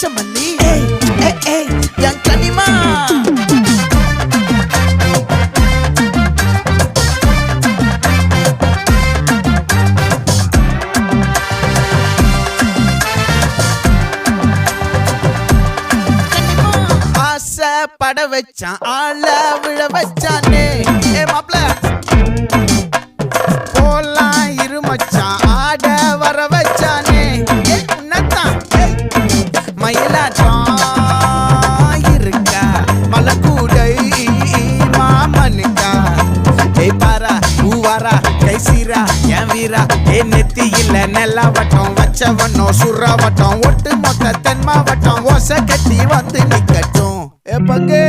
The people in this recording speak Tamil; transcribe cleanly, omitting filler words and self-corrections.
பச்சமல்லி என் கனிமா பட வச்சான் ஆள விழ வச்சானே மாப்ள போலாம் இருமச்சான் ஆட வர வச்சானே உன்னத்தான் மயிலாட்டம் இருக்கா மலக்கூடை மாமனுக்கா பாரா பூவாரா கைசீரா என் வீரா நெத்தி இல்ல நெல்லா வட்டம் வச்சவனோ சுறா வட்டம் ஒட்டு மொத்த தென் மாவட்டம் ஓசை கட்டி வந்து நிக்கட்டும் பங்கே